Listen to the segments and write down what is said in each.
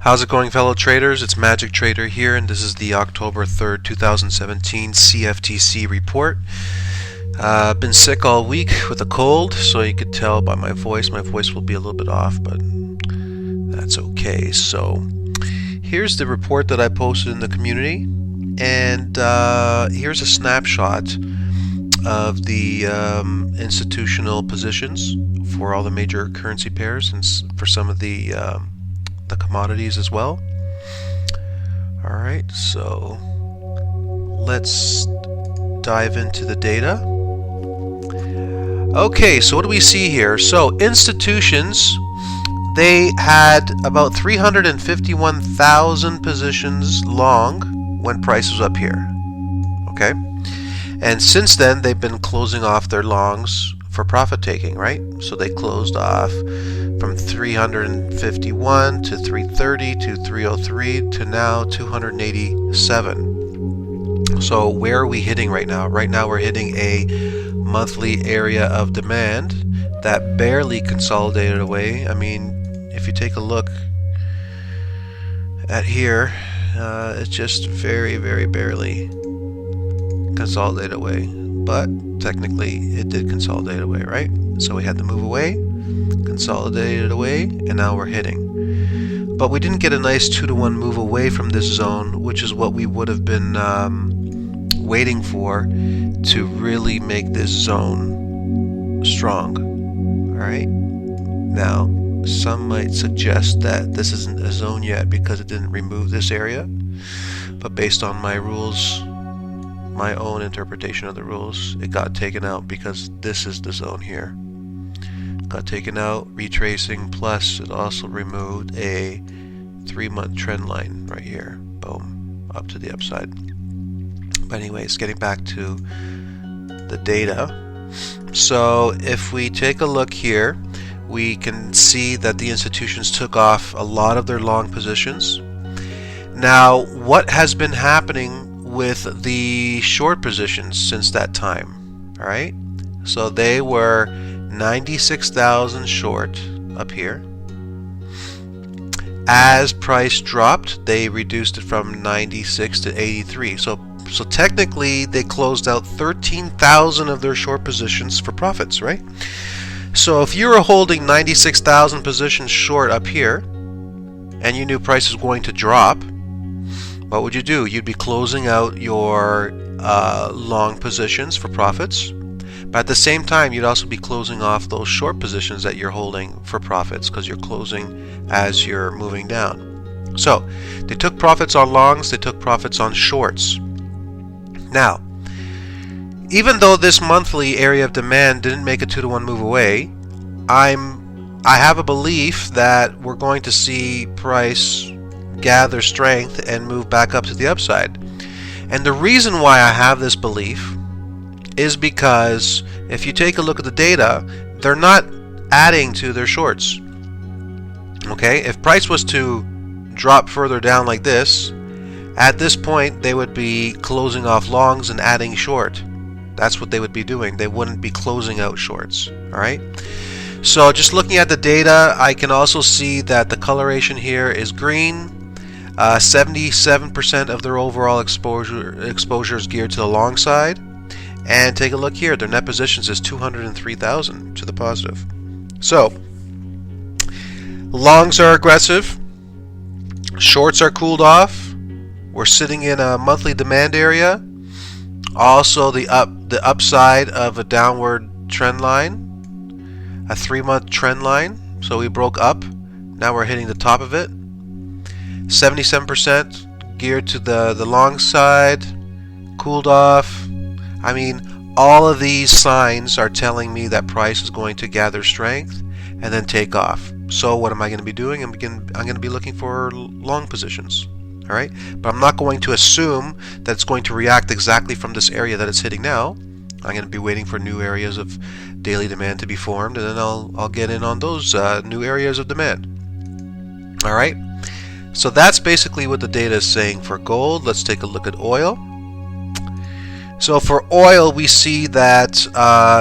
How's it going, fellow traders? It's Magic Trader here, and this is the October 3rd, 2017 CFTC report. Been sick all week with a cold, so you could tell by my voice. My voice will be a little bit off, but that's okay. So here's the report that I posted in the community, and here's a snapshot of the institutional positions for all the major currency pairs and for some of the commodities as well. Alright, so let's dive into the data. Okay, so what do we see here? So institutions, they had about 351,000 positions long when price was up here. Okay, and since then they've been closing off their longs for profit taking, right? So they closed off from 351 to 330 to 303 to now 287. So where are we hitting right now? Right now we're hitting a monthly area of demand that barely consolidated away. I mean, if you take a look at here, it's just very, very barely consolidated away. But technically it did consolidate away, right? So we had to move away, consolidated away, and now we're hitting. But we didn't get a nice 2-to-1 move away from this zone, which is what we would have been waiting for to really make this zone strong. Alright? Now, some might suggest that this isn't a zone yet because it didn't remove this area. But based on my rules, my own interpretation of the rules, it got taken out because this is the zone here. Got taken out, retracing, plus it also removed a 3-month trend line right here. Boom, up to the upside. But anyways, getting back to the data. So if we take a look here, we can see that the institutions took off a lot of their long positions. Now, what has been happening with the short positions since that time? All right, so they were 96,000 short up here. As price dropped, they reduced it from 96 to 83. So technically they closed out 13,000 of their short positions for profits, right? So if you were holding 96,000 positions short up here and you knew price was going to drop, what would you do? You'd be closing out your long positions for profits, but at the same time you'd also be closing off those short positions that you're holding for profits because you're closing as you're moving down. So they took profits on longs, they took profits on shorts. Now, even though this monthly area of demand didn't make a 2-to-1 move away, I have a belief that we're going to see price gather strength and move back up to the upside. And the reason why I have this belief is because if you take a look at the data, they're not adding to their shorts. Okay, if price was to drop further down like this, at this point they would be closing off longs and adding short. That's what they would be doing. They wouldn't be closing out shorts. Alright, so just looking at the data, I can also see that the coloration here is green. 77% of their overall exposure is geared to the long side. And take a look here, their net positions is 203,000 to the positive. So longs are aggressive, shorts are cooled off. We're sitting in a monthly demand area. Also the upside of a downward trend line, a 3-month trend line. So we broke up, now we're hitting the top of it. 77% geared to the long side, cooled off. I mean, all of these signs are telling me that price is going to gather strength and then take off. So what am I going to be doing? I'm going to be looking for long positions. All right, but I'm not going to assume that it's going to react exactly from this area that it's hitting now. I'm going to be waiting for new areas of daily demand to be formed, and then I'll get in on those new areas of demand. All right. So that's basically what the data is saying for gold. Let's take a look at oil. So for oil, we see that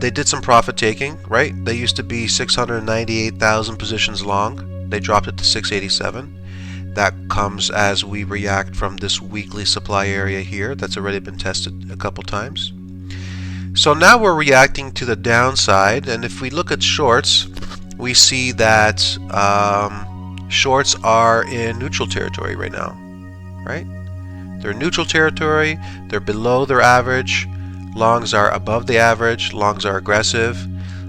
they did some profit taking, right? They used to be 698,000 positions long. They dropped it to 687. That comes as we react from this weekly supply area here that's already been tested a couple times. So now we're reacting to the downside, and if we look at shorts, we see that shorts are in neutral territory right now, right? They're in neutral territory, they're below their average, longs are above the average, longs are aggressive,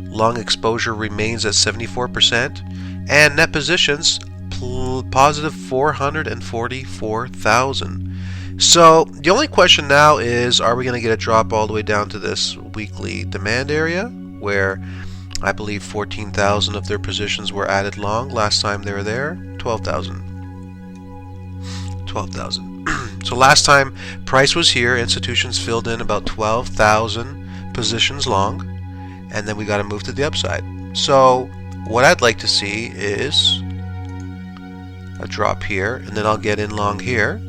long exposure remains at 74%, and net positions positive 444,000. So the only question now is, are we going to get a drop all the way down to this weekly demand area where I believe 14,000 of their positions were added long last time they were there? 12,000. So last time price was here, institutions filled in about 12,000 positions long, and then we got to move to the upside. So what I'd like to see is a drop here, and then I'll get in long here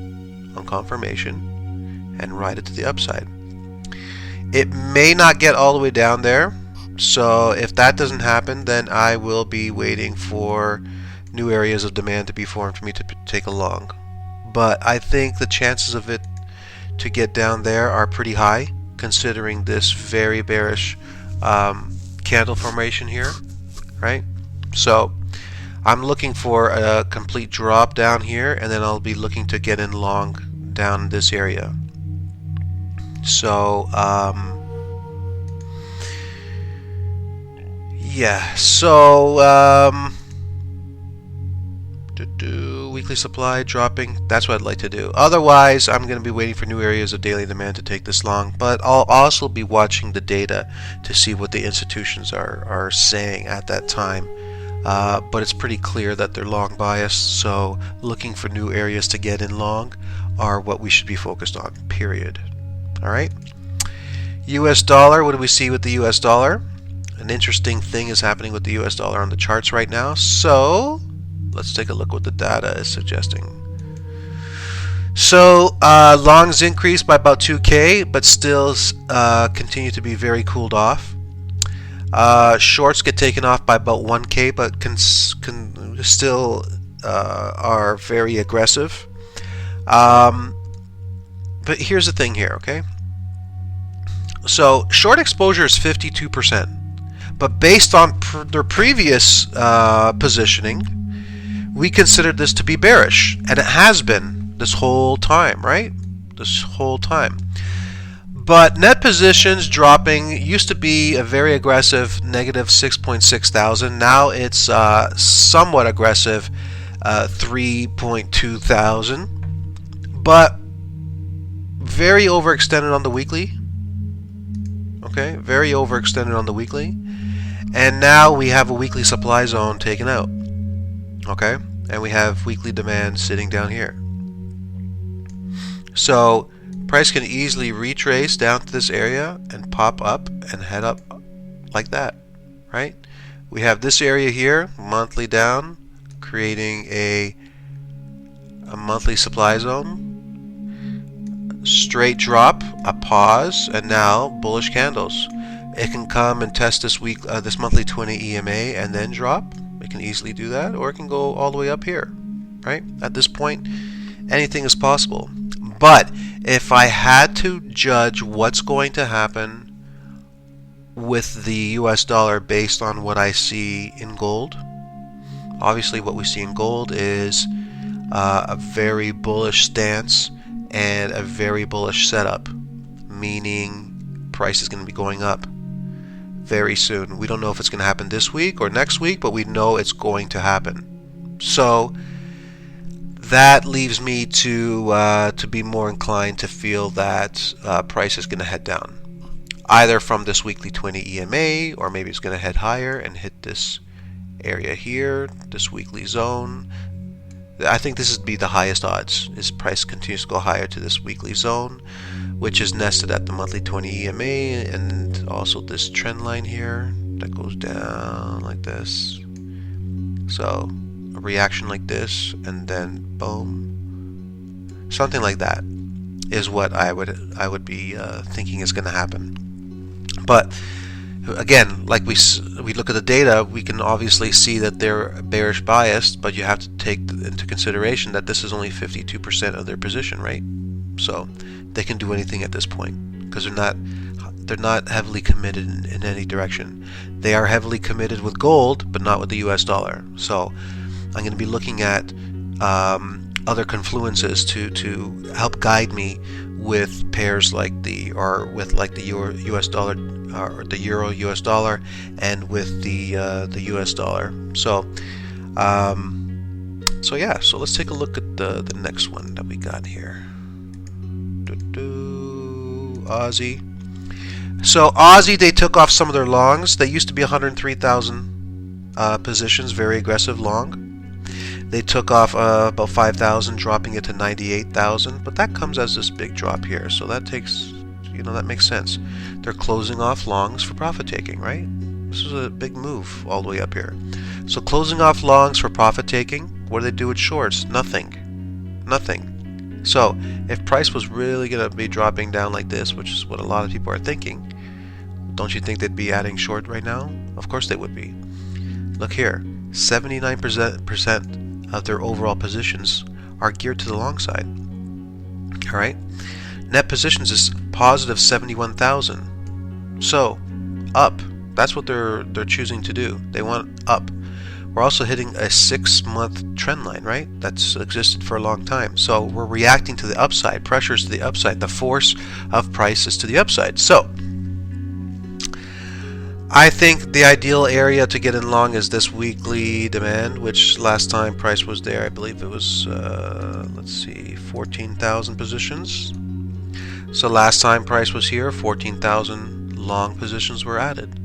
on confirmation and ride it to the upside. It may not get all the way down there, so if that doesn't happen, then I will be waiting for new areas of demand to be formed for me to take a long. But I think the chances of it to get down there are pretty high, considering this very bearish candle formation here, right? So I'm looking for a complete drop down here, and then I'll be looking to get in long down this area. So yeah, so weekly supply dropping, that's what I'd like to do. Otherwise, I'm going to be waiting for new areas of daily demand to take this long, but I'll also be watching the data to see what the institutions are saying at that time. But it's pretty clear that they're long biased, so looking for new areas to get in long are what we should be focused on, period. Alright? US dollar, what do we see with the US dollar? An interesting thing is happening with the US dollar on the charts right now, so let's take a look what the data is suggesting. So longs increased by about 2K, but still continue to be very cooled off. Shorts get taken off by about 1K, but still are very aggressive. But here's the thing here, okay? So short exposure is 52%, but based on their previous positioning, we considered this to be bearish, and it has been this whole time, right? This whole time. But net positions dropping used to be a very aggressive negative 6.6 thousand. Now it's somewhat aggressive 3.2 thousand, but very overextended on the weekly. Okay, very overextended on the weekly. And now we have a weekly supply zone taken out. Okay, and we have weekly demand sitting down here. So price can easily retrace down to this area and pop up and head up like that, right? We have this area here, monthly down, creating a monthly supply zone, straight drop, a pause, and now bullish candles. It can come and test this week, this monthly 20 EMA and then drop. It can easily do that, or it can go all the way up here, right? At this point, anything is possible. But if I had to judge what's going to happen with the US dollar based on what I see in gold, obviously what we see in gold is a very bullish stance and a very bullish setup, meaning price is going to be going up very soon. We don't know if it's going to happen this week or next week, but we know it's going to happen. So that leaves me to be more inclined to feel that price is going to head down, either from this weekly 20 EMA, or maybe it's going to head higher and hit this area here, this weekly zone. I think this would be the highest odds, is price continues to go higher to this weekly zone, which is nested at the monthly 20 EMA, and also this trend line here that goes down like this. So a reaction like this, and then boom, something like that is what I would be thinking is going to happen. But Again, like we look at the data, we can obviously see that they're bearish biased, but you have to take into consideration that this is only 52% of their position, right? So they can do anything at this point because they're not heavily committed in any direction. They are heavily committed with gold, but not with the US dollar. So I'm going to be looking at other confluences to help guide me with pairs like the US dollar or the euro US dollar, and with the US dollar. So yeah, so let's take a look at the next one that we got here. Aussie. So Aussie, they took off some of their longs. They used to be 103,000 positions, very aggressive long. They took off about 5,000, dropping it to 98,000, but that comes as this big drop here. So that takes, that makes sense. They're closing off longs for profit taking, right? This is a big move all the way up here. So closing off longs for profit taking. What do they do with shorts? Nothing. So if price was really going to be dropping down like this, which is what a lot of people are thinking, don't you think they'd be adding short right now? Of course they would be. Look here, 79% of their overall positions are geared to the long side. All right, net positions is positive 71,000. So up. That's what they're choosing to do. They want up. We're also hitting a 6-month trend line, right? That's existed for a long time. So we're reacting to the upside, pressures to the upside, the force of prices to the upside. So I think the ideal area to get in long is this weekly demand, which last time price was there, I believe it was, let's see, 14,000 positions. So last time price was here, 14,000 long positions were added.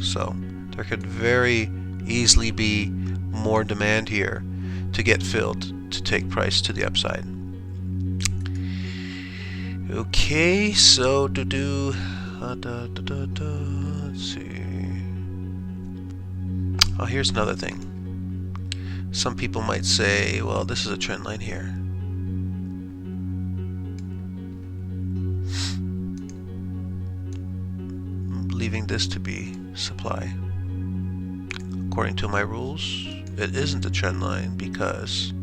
So there could very easily be more demand here to get filled to take price to the upside. Okay, so let's see. Oh, here's another thing. Some people might say, well, this is a trend line here. I'm believing this to be supply. According to my rules, it isn't a trend line because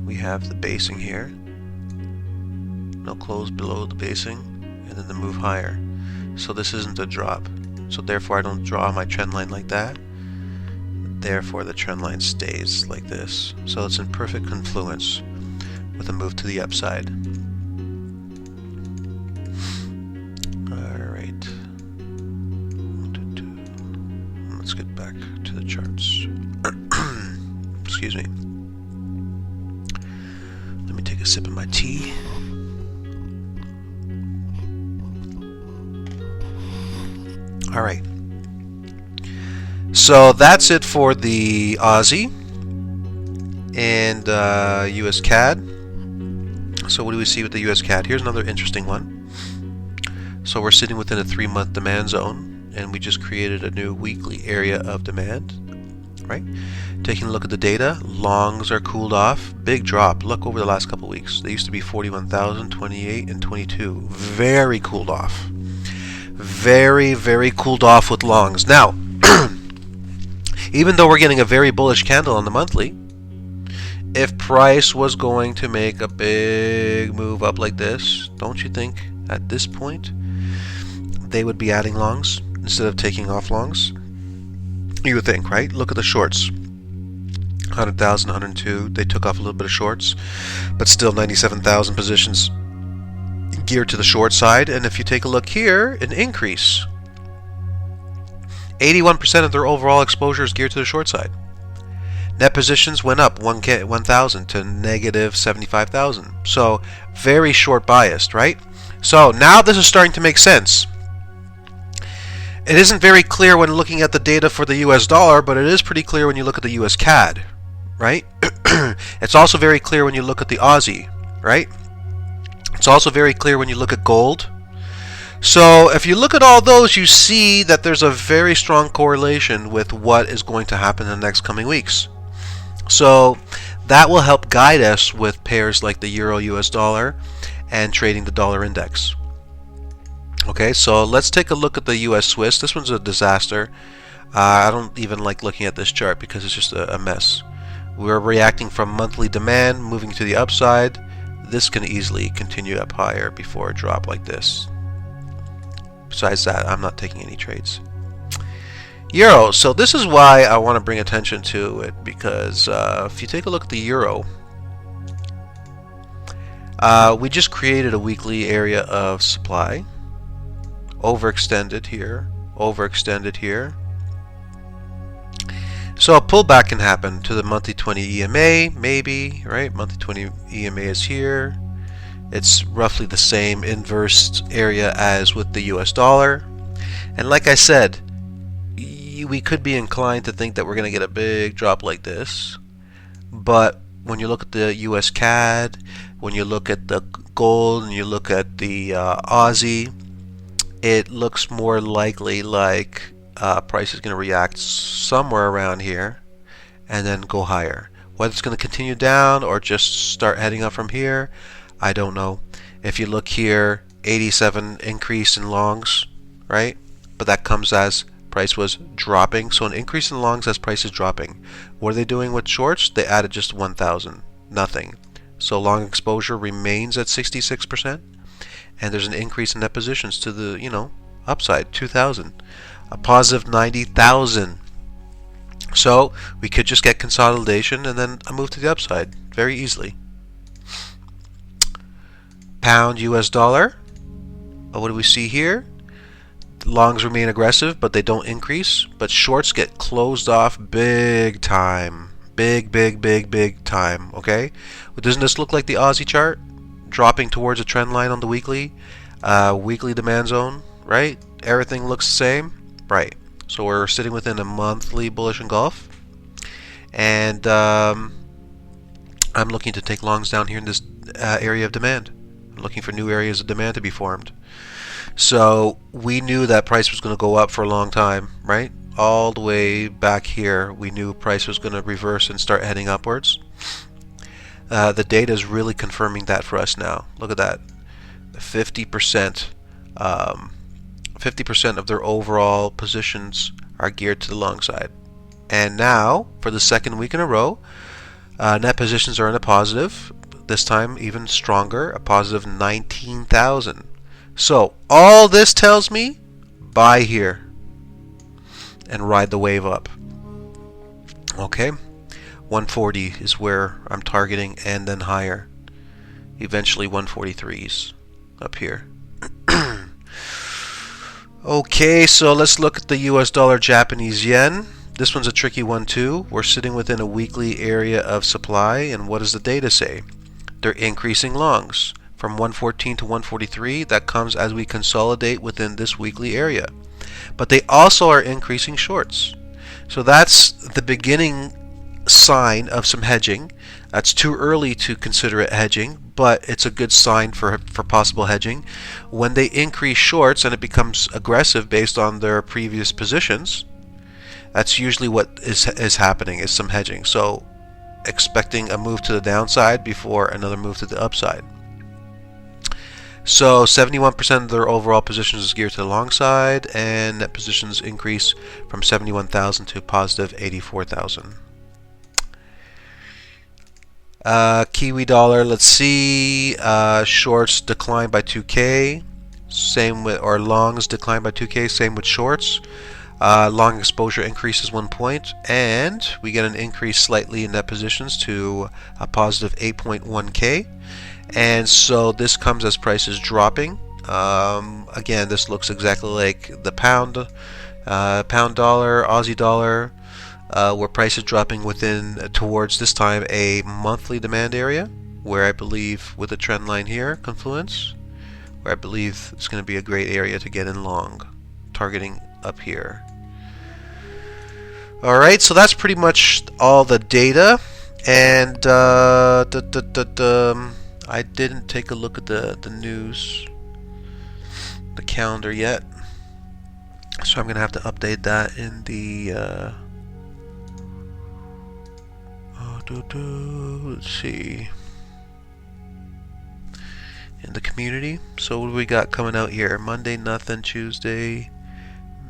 we have the basing here. No close below the basing, and then the move higher. So this isn't a drop. So therefore I don't draw my trend line like that. Therefore the trend line stays like this. So it's in perfect confluence with a move to the upside. Alright. Let's get back to the charts. Excuse me. Let me take a sip of my tea. All right. So that's it for the Aussie and US CAD. So what do we see with the US CAD? Here's another interesting one. So we're sitting within a 3-month demand zone, and we just created a new weekly area of demand, right? Taking a look at the data, longs are cooled off. Big drop. Look over the last couple weeks. They used to be 41,000, 28, and 22. Very cooled off. Very, very cooled off with longs. Now, even though we're getting a very bullish candle on the monthly, if price was going to make a big move up like this, don't you think at this point they would be adding longs instead of taking off longs? You would think, right? Look at the shorts. 100,000, 102. They took off a little bit of shorts, but still 97,000 positions geared to the short side. And if you take a look here, an increase. 81% of their overall exposure is geared to the short side. Net positions went up 1,000 to negative 75,000. So very short biased, right? So now this is starting to make sense. It isn't very clear when looking at the data for the US dollar, but it is pretty clear when you look at the US CAD, right? It's also very clear when you look at the Aussie, right? It's also very clear when you look at gold. So if you look at all those, you see that there's a very strong correlation with what is going to happen in the next coming weeks. So that will help guide us with pairs like the Euro US dollar and trading the dollar index. Okay, so let's take a look at the US Swiss. This one's a disaster. I don't even like looking at this chart because it's just a mess. We're reacting from monthly demand, moving to the upside. This can easily continue up higher before a drop like this. Besides that, I'm not taking any trades. Euro. So this is why I want to bring attention to it, because if you take a look at the euro, we just created a weekly area of supply. Overextended here, overextended here. So a pullback can happen to the monthly 20 EMA, maybe, right? Monthly 20 EMA is here. It's roughly the same inverse area as with the US dollar. And like I said, we could be inclined to think that we're going to get a big drop like this. But when you look at the US CAD, when you look at the gold, and you look at the Aussie, it looks more likely like price is going to react somewhere around here and then go higher. Whether it's going to continue down or just start heading up from here, I don't know. If you look here, 87 increase in longs, right? But that comes as price was dropping. So an increase in longs as price is dropping. What are they doing with shorts? They added just 1,000. Nothing. So long exposure remains at 66%. And there's an increase in net positions to the, upside, 2,000. A positive 90,000. So we could just get consolidation and then a move to the upside very easily. Pound US dollar. What do we see here? Longs remain aggressive, but they don't increase. But shorts get closed off big time. Big time. Okay? Well, doesn't this look like the Aussie chart? Dropping towards a trend line on the weekly demand zone, right? Everything looks the same, right? So we're sitting within a monthly bullish engulf, and I'm looking to take longs down here in this area of demand. I'm looking for new areas of demand to be formed. So we knew that price was going to go up for a long time, right? All the way back here, we knew price was going to reverse and start heading upwards. The data is really confirming that for us now. Look at that. 50% of their overall positions are geared to the long side. And now, for the second week in a row, net positions are in a positive. This time even stronger, a positive 19,000. So all this tells me, buy here and ride the wave up. Okay? 140 is where I'm targeting, and then higher. Eventually 143s up here. Okay, so let's look at the US dollar Japanese yen. This one's a tricky one too. We're sitting within a weekly area of supply, and what does the data say? They're increasing longs from 114 to 143. That comes as we consolidate within this weekly area. But they also are increasing shorts. So that's the beginning sign of some hedging. That's too early to consider it hedging, but it's a good sign for possible hedging. When they increase shorts and it becomes aggressive based on their previous positions, that's usually what is happening, is some hedging. So expecting a move to the downside before another move to the upside. So 71% of their overall positions is geared to the long side, and net positions increase from 71,000 to positive 84,000. Kiwi dollar, let's see, shorts decline by 2K, same with, or longs decline by 2K, same with shorts. Long exposure increases 1 point, and we get an increase slightly in net positions to a positive 8.1K. And so this comes as prices dropping. Again, this looks exactly like the pound dollar, Aussie dollar, where price is dropping within towards this time a monthly demand area, where I believe with the trend line here, confluence, where I believe it's going to be a great area to get in long, targeting up here. Alright, so that's pretty much all the data, and I didn't take a look at the news, the calendar yet, so I'm going to have to update that in the let's see, in the community. So what do we got coming out here? Monday, nothing. Tuesday,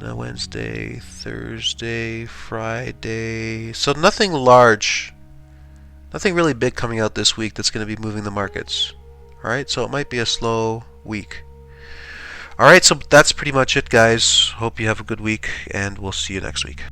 no. Wednesday, Thursday, Friday. So nothing large. Nothing really big coming out this week that's going to be moving the markets. Alright, so it might be a slow week. Alright, so that's pretty much it, guys. Hope you have a good week, and we'll see you next week.